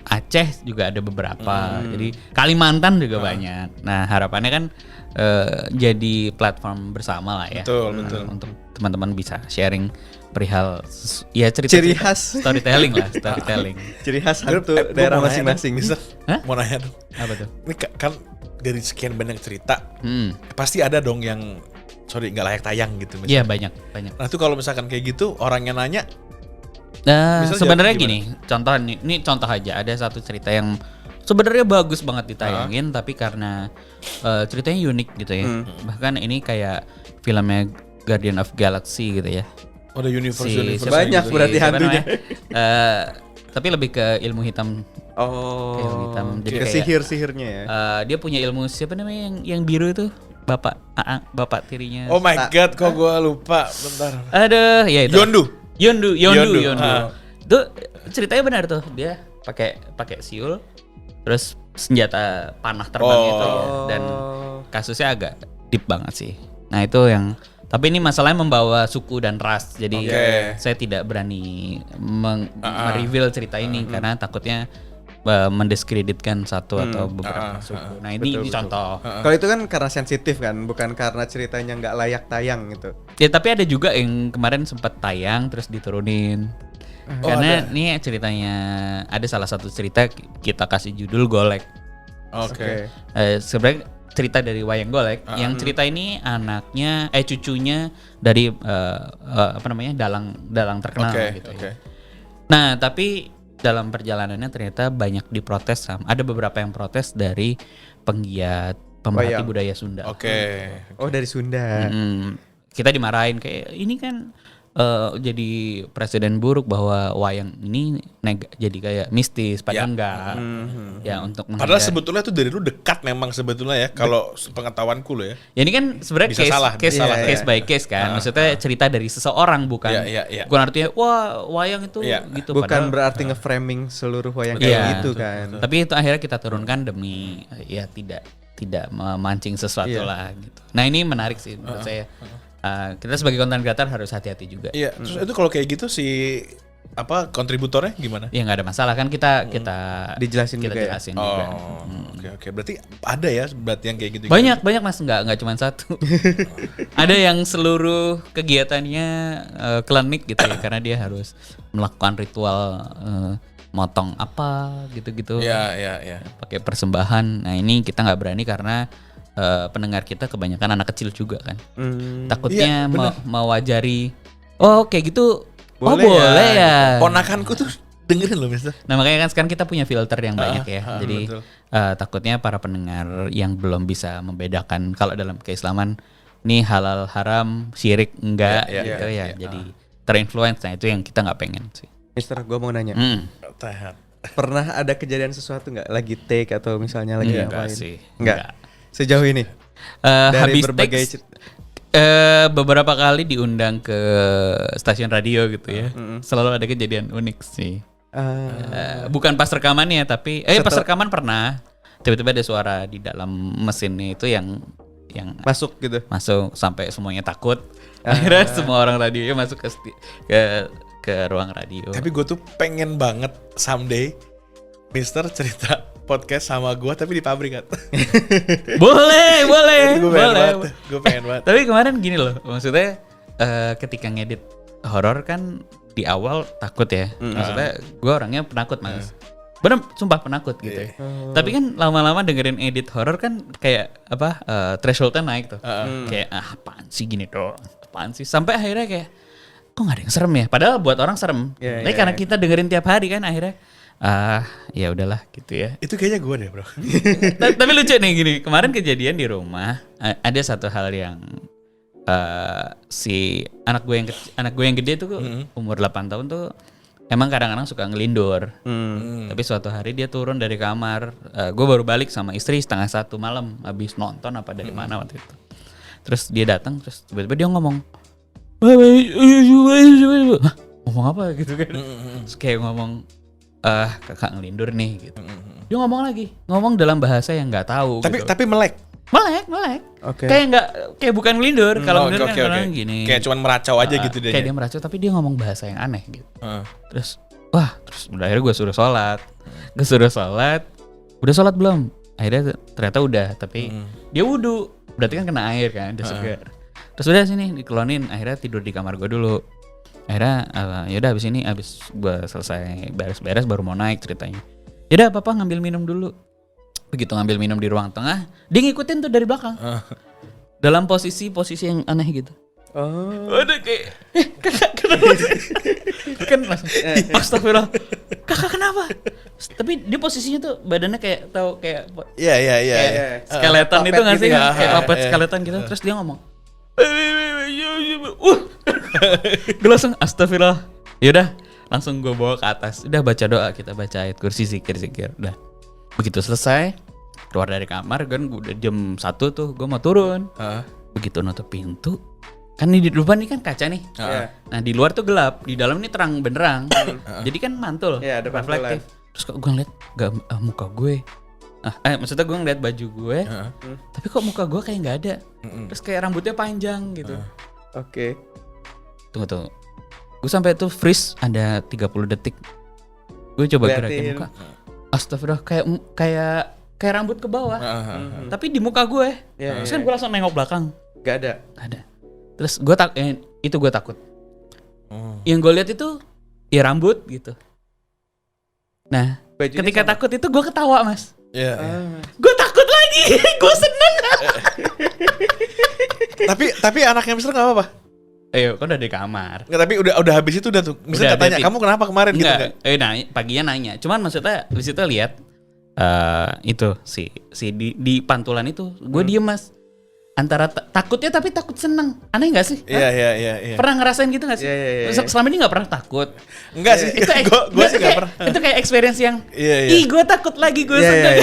Aceh juga ada beberapa. Jadi Kalimantan juga banyak. Nah harapannya kan jadi platform bersama lah ya. Betul, betul. Untuk teman-teman bisa sharing perihal ya cerita Ciri khas. storytelling lah, storytelling. Ciri khas Gua hantu mau daerah nanya masing-masing. dong, Mister. Hah? Mau nanya dong. Apa tuh? Ini kan dari sekian banyak cerita, Hmm. pasti ada dong yang nggak layak tayang gitu misalnya. Iya banyak. Nah itu kalau misalkan kayak gitu orang yang nanya Nah, Misal sebenarnya gimana? gini, contoh nih, ini contoh aja ada satu cerita yang sebenarnya bagus banget ditayangin, tapi karena ceritanya unik gitu ya. Bahkan ini kayak filmnya Guardian of Galaxy gitu ya. ada universe siapa- Banyak gitu. berarti siapa hantunya. namanya? Tapi lebih ke ilmu hitam. Oh. Ilmu hitam. Jadi Ke kayak, sihir-sihirnya ya. dia punya ilmu siapa namanya yang biru itu? Bapak tirinya. Oh my god, kok gue lupa. Bentar. Aduh, ya itu. Yondu. Yondu. Ah. Itu ceritanya benar tuh. Dia pakai siul, terus senjata panah terbang Oh. itu ya. Dan kasusnya agak deep banget sih. Nah itu yang. Tapi ini masalahnya membawa suku dan ras. Jadi Oke. saya tidak berani mereveal cerita ini karena takutnya mendiskreditkan satu atau beberapa suku. Nah ini contoh. Kalau itu kan karena sensitif kan, bukan karena ceritanya nggak layak tayang gitu. Ya tapi ada juga yang kemarin sempat tayang terus diturunin. Karena ini ceritanya ada salah satu cerita kita kasih judul Golek. Oke. Sebenarnya cerita dari wayang Golek. Yang cerita ini anaknya cucunya dari apa namanya dalang terkenal gitu. Oke. Ya. Nah tapi dalam perjalanannya ternyata banyak diprotes ada beberapa yang protes dari penggiat pemerhati Wayang. budaya Sunda. Oke. Oh dari Sunda. Kita dimarahin kayak ini kan jadi presiden buruk bahwa wayang ini jadi kayak mistis padahal enggak. Ya untuk Padahal menghindari- sebetulnya tuh dari lu dekat memang sebetulnya ya kalau pengetahuanku lo ya. Ya ini kan sebenarnya Bisa salah, bisa salah. case by case kan. Maksudnya cerita dari seseorang bukan Iya. bukan artinya wah wayang itu Iya. gitu Bukan padahal- berarti nge-framing seluruh wayang Iya. kayak gitu kan. Tapi itu akhirnya kita turunkan demi ya tidak memancing sesuatu Iya. lah gitu. Nah, ini menarik sih menurut saya. Kita sebagai content creator harus hati-hati juga. Iya. Terus itu kalau kayak gitu si kontributornya gimana? Ya nggak ada masalah kan kita Dijelasin kita juga ya? jelasin juga. Oke. Berarti ada ya berarti yang kayak gitu. Banyak Mas nggak cuma satu. Ada yang seluruh kegiatannya klinik gitu ya karena dia harus melakukan ritual motong apa gitu-gitu. Iya. Pakai persembahan. Nah, ini kita nggak berani karena pendengar kita kebanyakan anak kecil juga kan. Takutnya Iya, mewajari kayak gitu. Boleh Boleh ya. Ponakanku tuh dengerin loh, Mister. Nah makanya kan sekarang kita punya filter yang banyak ya. Jadi betul. takutnya para pendengar yang belum bisa membedakan kalau dalam keislaman ini halal haram syirik enggak Iya, gitu iya, ya. iya. Jadi terinfluence. Nah itu yang kita nggak pengen sih. Mister, gue mau nanya. Tahan. Pernah ada kejadian sesuatu nggak lagi take atau misalnya lagi Enggak ngapain? sih. Enggak. Sejauh ini dari Habis berbagai teks, beberapa kali diundang ke stasiun radio gitu ya. Selalu ada kejadian unik sih. Bukan pas rekamannya tapi pas rekaman pernah tiba-tiba ada suara di dalam mesinnya itu yang masuk gitu. masuk sampai semuanya takut. Akhirnya semua orang radionya masuk ke ruang radio. Tapi gue tuh pengen banget someday Mister cerita podcast sama gue tapi di pabrik kan. boleh. Gue pengen banget. Tapi kemarin gini loh, maksudnya ketika ngedit horor kan di awal takut ya. Maksudnya gue orangnya penakut mas. Bener, sumpah penakut gitu. Tapi kan lama-lama dengerin edit horor kan kayak thresholdnya naik tuh. Kayak apaan sih gini doang, apaan sih. Sampai akhirnya kayak kok gak ada yang serem ya? Padahal buat orang serem. Tapi karena kita dengerin tiap hari kan akhirnya ya udahlah gitu ya. Itu kayaknya gue deh bro. Tapi lucu nih gini, kemarin kejadian di rumah ada satu hal yang si anak gue yang gede tuh umur 8 tahun tuh emang kadang-kadang suka ngelindur. Tapi suatu hari dia turun dari kamar, gue baru balik sama istri 1:30 malam habis nonton apa dari mana waktu itu. Terus dia datang, terus tiba-tiba dia ngomong, hah, ngomong apa gitu kan? Terus kayak ngomong, kakak ngelindur nih gitu. Dia ngomong dalam bahasa yang nggak tahu. Tapi gitu. tapi melek. Melek. Oke. Kayak bukan ngelindur. Kalau ngelindur kan orang gini. Kayak cuman meracau aja gitu Kayak dia meracau tapi dia ngomong bahasa yang aneh gitu. Terus udah akhirnya gue suruh sholat. Udah sholat belum? Akhirnya ternyata udah, tapi dia wudu. Berarti kan kena air kan, udah segar. Terus udah sini dikelonin, akhirnya tidur di kamar gue dulu. Akhirnya yaudah abis gue selesai beres-beres baru mau naik ceritanya. Yaudah papa ngambil minum dulu. Begitu ngambil minum di ruang tengah, dia ngikutin tuh dari belakang. Dalam posisi yang aneh gitu. Udah kayak kakak kenapa? Kan langsung astagfirullah. Kakak kenapa? Tapi dia posisinya tuh badannya kayak tahu kayak Iya. skeleton itu nggak sih? gitu ya. Kayak puppet skeleton gitu. Terus dia ngomong, gue langsung astagfirullah. Yaudah, langsung gue bawa ke atas. Udah baca doa, kita baca ayat kursi, zikir. Udah. Begitu selesai, keluar dari kamar kan udah jam 1 tuh, gue mau turun. Begitu nutup pintu, kan di depan ini kan kaca nih. Nah di luar tuh gelap, di dalam ini terang benderang. Jadi kan mantul, ada reflektif. Terus kok gue ngeliat muka gue. Maksudnya gue ngeliat baju gue, tapi kok muka gue kayak nggak ada. Terus kayak rambutnya panjang gitu. Oke. Tunggu. Gue sampai tuh freeze ada 30 detik. Gue coba gerakin muka. Astagfirullah, kayak rambut ke bawah. Tapi di muka gue. Terus kan gue langsung nengok belakang. Gak ada. Terus gue gue takut. Yang gue lihat itu ya rambut gitu. Nah, Bajunya ketika sama. takut itu gue ketawa mas. Iya. Gue takut lagi, gue seneng. Tapi anaknya Mister nggak apa-apa. Ayo, kan udah di kamar. Nggak, tapi udah habis itu udah tuh. Mister Udah, katanya dia kamu kenapa kemarin gitu Enggak, nggak? paginya nanya. Cuman maksudnya di situ lihat itu si di pantulan itu gue diem mas. Antara takutnya tapi takut seneng. Aneh gak sih? Iya. Pernah ngerasain gitu gak sih? Iya. Selama ini gak pernah takut. Enggak sih. Gue sih nggak pernah. Itu kayak experience yang Iya. ih gue takut lagi, gue seneng.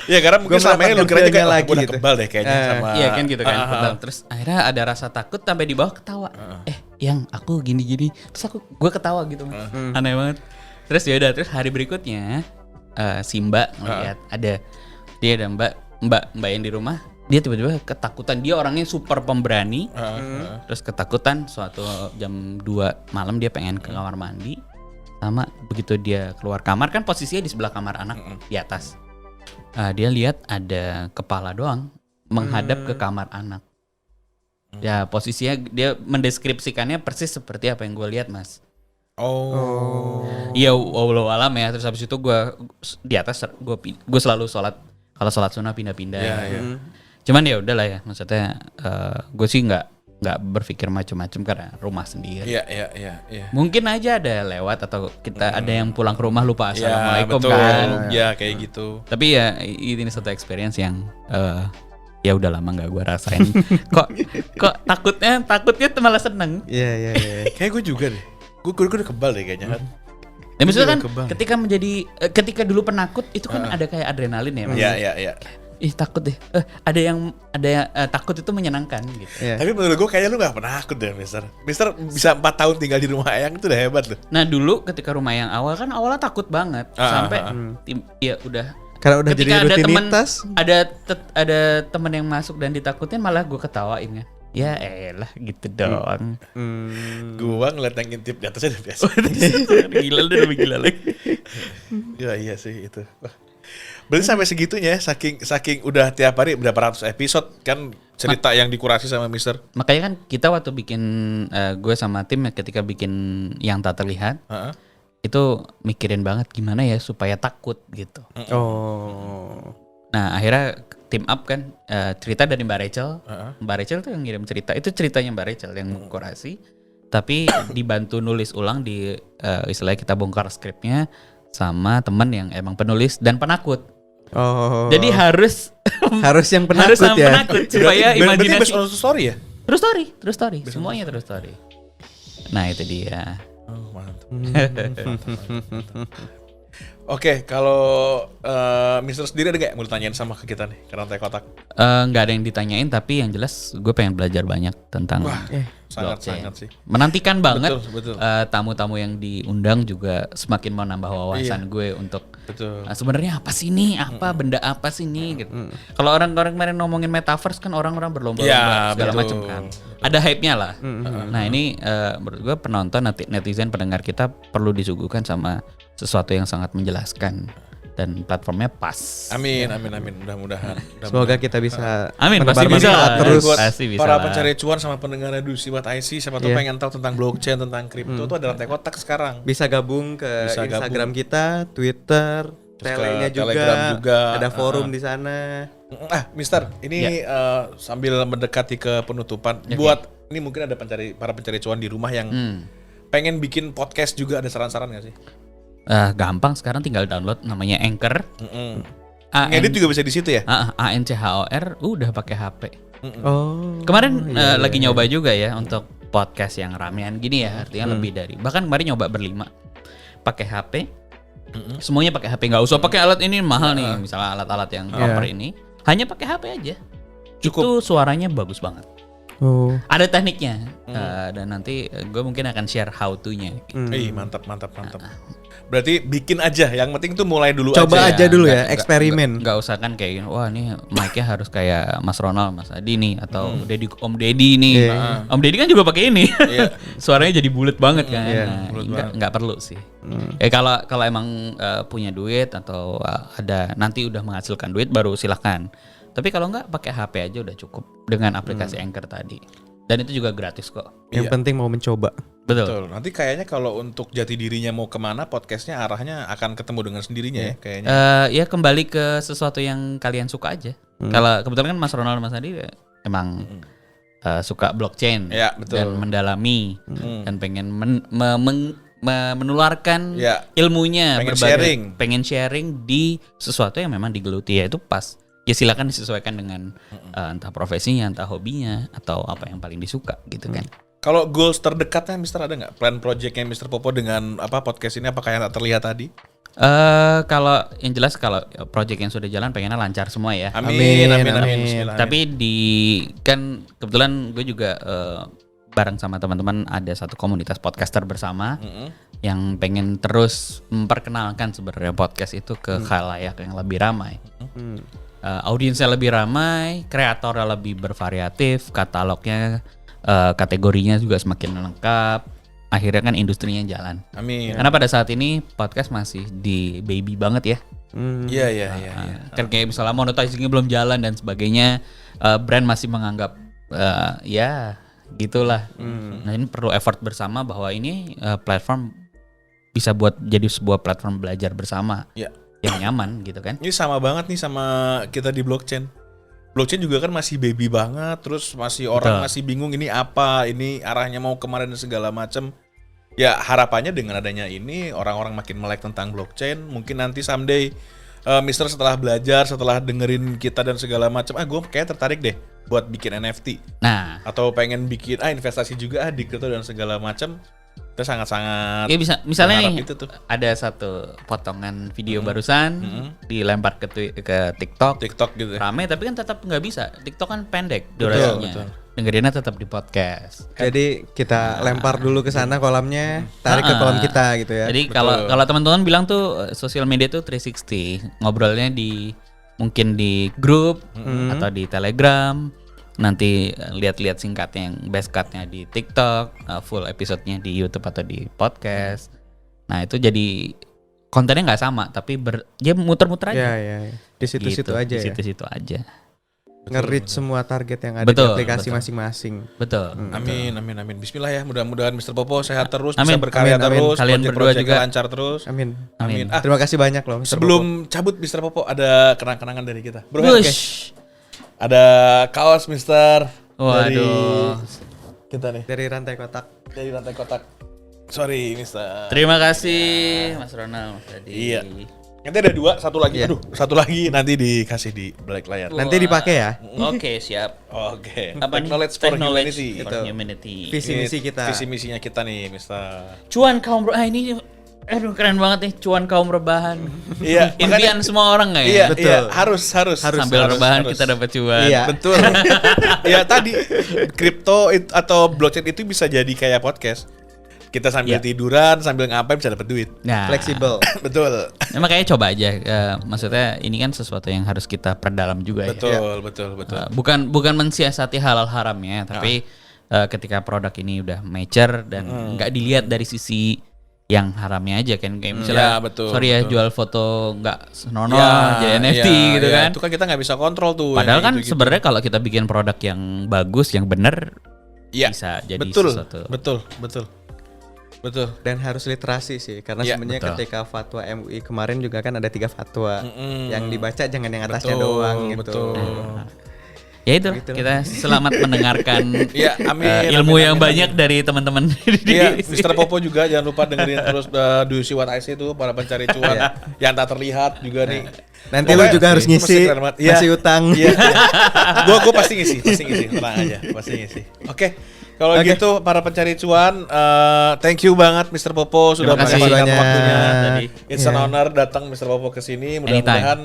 Iya karena mungkin selama ini lu kira juga lagi udah gitu. kebal deh kayaknya sama. Iya kan gitu kan. Terus akhirnya ada rasa takut sampai di bawah ketawa. Yang aku gini-gini. Terus gue ketawa gitu. Aneh banget. Terus ya udah, terus hari berikutnya si Mbak ngeliat ada Mbak yang di rumah. Dia tiba-tiba ketakutan. Dia orangnya super pemberani. Terus ketakutan suatu jam 2 malam dia pengen ke kamar mandi. Sama begitu dia keluar kamar kan posisinya di sebelah kamar anak di atas. Dia lihat ada kepala doang menghadap ke kamar anak. Ya posisinya dia mendeskripsikannya persis seperti apa yang gue lihat mas. Iya wallahu alam ya. Terus habis itu gue di atas gue selalu sholat. Kalau sholat sunnah pindah-pindah. Cuman ya udahlah ya, maksudnya gue sih nggak berpikir macam-macam karena rumah sendiri. Iya. Mungkin aja ada lewat atau kita ada yang pulang ke rumah lupa assalamualaikum betul. kan. Ya kayak gitu. Tapi ya ini satu experience yang ya udah lama nggak gue rasain. kok takutnya malah seneng. Iya. Kayak gue juga deh. Gue udah kebal deh kayaknya kan. Ya maksudnya kan Kebal. ketika dulu penakut itu kan ada kayak adrenalin ya. Mas? Iya. Ih takut deh. Ada yang takut itu menyenangkan gitu. Iya. Tapi menurut gue kayaknya lu gak penakut deh, Mister. Mister bisa 4 tahun tinggal di rumah Eyang itu udah hebat loh. Nah dulu ketika rumah yang awalnya takut banget sampai ya udah. Karena udah jadi rutinitas. Ada teman yang masuk dan ditakutin malah gue ketawain kan. Ya elah gitu doang. Gua ngeliat yang intip di atasnya udah biasa. Gila udah lebih gila lagi. Ya iya sih itu. Wah. Berarti sampai segitunya saking udah tiap hari berapa ratus episode kan cerita yang dikurasi sama Mister. Makanya kan kita waktu bikin gue sama tim ketika bikin yang tak terlihat Heeh. itu mikirin banget gimana ya supaya takut gitu. Oh. Nah akhirnya team up kan cerita dari Mbak Rachel. Mbak Rachel tuh yang ngirim cerita. Itu ceritanya Mbak Rachel yang kurasi. Tapi dibantu nulis ulang di istilahnya kita bongkar skripnya sama teman yang emang penulis dan penakut. Oh. Jadi harus yang penakut harus sama ya. penakut supaya Berarti imajinasi. based on story ya? True story, semuanya true story. Nah itu dia. Oh, mantap. Oke, kalau Mister sendiri ada nggak yang mau ditanyain sama ke kita nih, ke Rantai Kotak? Nggak ada yang ditanyain tapi yang jelas gue pengen belajar banyak tentang Sangat-sangat sih. Menantikan banget Betul. tamu-tamu yang diundang juga semakin mau nambah wawasan gue untuk Betul. sebenarnya apa sih ini, benda apa sih ini gitu. Kalau orang-orang kemarin ngomongin metaverse kan orang-orang berlomba-lomba Ya, segala betul. macam kan. Ada hype-nya lah. Nah ini menurut gue penonton netizen pendengar kita perlu disuguhkan sama sesuatu yang sangat menjelaskan dan platformnya pas. Amin. Mudah-mudahan. Semoga kita bisa Amin, menebar pasti bisa. manfaat terus. Buat Pasti bisa para lah. pencari cuan sama pendengar Dusi Buat IC, siapa tuh Iya. pengen tahu tentang blockchain, tentang kripto tuh ada Rantai Kotak sekarang. Bisa gabung ke Bisa Instagram kita, Twitter, Terus ke Telenya Telegram juga. ada forum di sana. Mister, ini sambil mendekati ke penutupan, buat ini mungkin ada para pencari cuan di rumah yang pengen bikin podcast juga, ada saran-saran nggak sih? Gampang sekarang tinggal download namanya Anchor. Ngedit juga bisa di situ ya? ANCHOR udah pakai HP. Oh. Kemarin lagi nyoba juga ya untuk podcast yang ramean gini ya, artinya lebih dari. Bahkan kemarin nyoba berlima pakai HP. Semuanya pakai HP, nggak usah pakai alat ini mahal nih, misalnya alat-alat yang proper ini. Hanya pakai HP aja. Itu suaranya bagus banget. Oh. Ada tekniknya dan nanti gue mungkin akan share how to-nya. Mantap. Berarti bikin aja, yang penting tuh mulai dulu Coba aja. aja dulu ya, eksperimen. Nggak usah kan kayak wah ini mic-nya harus kayak Mas Ronald, Mas Adi nih atau Om Deddy nih. Om Deddy kan juga pakai ini. Suaranya jadi bulat banget kan. Nggak perlu sih. Kalau emang punya duit atau ada nanti udah menghasilkan duit baru silakan. Tapi kalau nggak pakai HP aja udah cukup dengan aplikasi Anchor tadi. Dan itu juga gratis kok. Yang penting mau mencoba. Betul. Nanti kayaknya kalau untuk jati dirinya mau kemana, podcastnya arahnya akan ketemu dengan sendirinya ya kayaknya. Ya kembali ke sesuatu yang kalian suka aja. Kalau kebetulan kan Mas Ronald Mas Adi emang suka blockchain Ya, betul. dan mendalami dan pengen menularkan ilmunya, pengen sharing di sesuatu yang memang digeluti, ya itu pas. Ya silakan disesuaikan dengan entah profesinya, entah hobinya, atau apa yang paling disuka gitu kan. Kalau goals terdekatnya Mister ada nggak? Plan projectnya Mister Popo dengan podcast ini, apakah yang tak terlihat tadi? Kalau yang jelas kalau project yang sudah jalan pengennya lancar semua ya. Amin. Bismillah, Tapi kan kebetulan gue juga bareng sama teman-teman ada satu komunitas podcaster bersama yang pengen terus memperkenalkan sebenarnya podcast itu ke khalayak yang lebih ramai. Audiensnya lebih ramai, kreatornya lebih bervariatif, katalognya, kategorinya juga semakin lengkap. Akhirnya kan industrinya jalan. Amin. Karena pada saat ini podcast masih di baby banget ya. Iya. Kan kayak misalnya monetizingnya belum jalan dan sebagainya, brand masih menganggap ya gitulah. Nah ini perlu effort bersama bahwa ini platform bisa buat jadi sebuah platform belajar bersama. Ya. Yang nyaman gitu kan. Ini sama banget nih sama kita di blockchain. Blockchain juga kan masih baby banget, terus masih orang masih bingung ini apa, ini arahnya mau kemana dan segala macam. Ya harapannya dengan adanya ini orang-orang makin melek tentang blockchain. Mungkin nanti someday Mister setelah belajar, setelah dengerin kita dan segala macam, gue kayak tertarik deh buat bikin NFT. Nah, Atau pengen bikin investasi juga di kripto dan segala macam. Kita sangat-sangat Kayak bisa misalnya berharap nih itu tuh. ada satu potongan video barusan dilempar ke TikTok, gitu ya. rame tapi kan tetap nggak bisa. TikTok kan pendek durasinya. betul. Dengerinnya tetap di podcast. Jadi kita lempar dulu ke sana kolamnya, tarik ke kolam kita gitu ya. Jadi kalau teman-teman bilang tuh sosial media tuh 360, ngobrolnya mungkin di grup atau di Telegram, nanti lihat-lihat singkatnya yang best cut-nya di TikTok, full episode-nya di YouTube atau di podcast. Nah itu jadi kontennya nggak sama, tapi dia muter-muter aja. Ya. Di situ-situ Gitu, aja di ya. situ-situ aja. Nge-reach semua target yang ada Betul, di aplikasi betul. masing-masing. Betul. Amin. Bismillah ya, mudah-mudahan Mr. Popo sehat terus, Amin. bisa berkarya Amin, amin. terus, Kalian berdua project-project juga. lancar terus. Amin. Amin. Terima kasih banyak loh Mr. Popo. Sebelum cabut Mr. Popo ada kenang-kenangan dari kita. Bro, oke. Wush. Ada kaos Mr. dari Waduh. kita nih, Dari rantai kotak. dari rantai kotak. Sorry Mr. Terima kasih Mas Ronald tadi. Iya. Nanti ada satu lagi. Aduh, satu lagi nanti dikasih di balik layar. Nanti dipakai ya. Oke, siap. Oke. Apa nih? Knowledge for Technology humanity. for Itu. humanity. Visi misi kita. Visi misinya kita nih, Mr. Cuan kaum ini aduh keren banget nih, cuan kaum rebahan. Iya, Impian semua orang nggak ya? Iya, Betul. iya, harus. Sambil rebahan kita dapat cuan. Iya. Betul. Ya tadi kripto atau blockchain itu bisa jadi kayak podcast. Kita sambil Iya. tiduran, sambil ngapain bisa dapat duit. Nah, Fleksibel. Betul. ya makanya coba aja. Maksudnya ini kan sesuatu yang harus kita perdalam juga ya. Betul. Bukan mensiasati halal haramnya, tapi ketika produk ini udah mature dan nggak dilihat dari sisi yang haramnya aja kan, kayak misalnya Ya, betul, sorry ya betul. jual foto nggak senonoh jadi NFT gitu kan. Itu kan kita nggak bisa kontrol tuh. Padahal yang kan gitu-gitu. sebenarnya kalau kita bikin produk yang bagus, yang benar, Iya, bisa jadi betul, sesuatu. betul. Dan harus literasi sih, karena Iya, sebenarnya betul. ketika fatwa MUI kemarin juga kan ada 3 fatwa. Mm-mm. Yang dibaca jangan yang atasnya Betul, doang gitu. betul. Ya itu Gitu. kita selamat mendengarkan Iya, amin. ilmu amin, yang amin, banyak amin. dari teman-teman. Iya, Mr. Popo juga jangan lupa dengerin terus Do You See What I See itu para pencari cuan yang tak terlihat juga nih. Nanti lu Pokoknya juga harus masih ngisi, keren banget. Iya. masih utang. Iya. Gua pasti ngisi, tenang aja, pasti ngisi. Oke. Kalau Oke. gitu para pencari cuan, thank you banget Mr. Popo sudah Terima kasih menyempatkan banyak. waktunya. Tadi. It's an Iya. honor datang Mr. Popo ke sini. Mudah-mudahan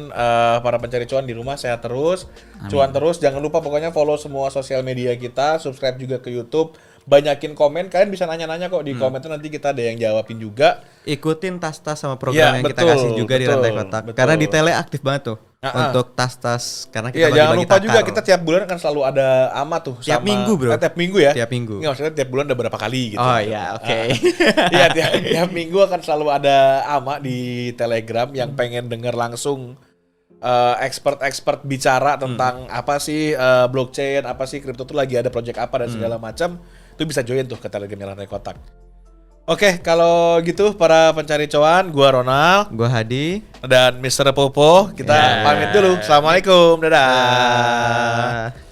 para pencari cuan di rumah sehat terus, cuan terus. Jangan lupa pokoknya follow semua sosial media kita, subscribe juga ke YouTube. Banyakin komen, kalian bisa nanya-nanya kok di komen tuh nanti kita ada yang jawabin juga. Ikutin tas-tas sama program Iya, yang kita betul, kasih juga di betul, rantai kotak. betul. Karena di tele aktif banget tuh Ah-ah. untuk tas-tas, karena Iya, kita jangan bagi-bagi lupa juga takar. kita tiap bulan kan selalu ada AMA tuh. Tiap minggu, bro. Tiap minggu ya? Tiap minggu. Nggak, maksudnya tiap bulan ada berapa kali gitu. Oh iya, oke. Iya, tiap minggu akan selalu ada AMA di Telegram yang pengen denger langsung expert-expert bicara tentang apa sih blockchain, apa sih kripto tuh lagi ada project apa dan segala macam. Itu bisa join tuh ke Telegramnya Rantai Kotak. Oke, kalau gitu para pencari cuan, gua Ronald Gua Hadi. dan Mr. Popo, kita pamit dulu. Assalamualaikum, dadah. Ah.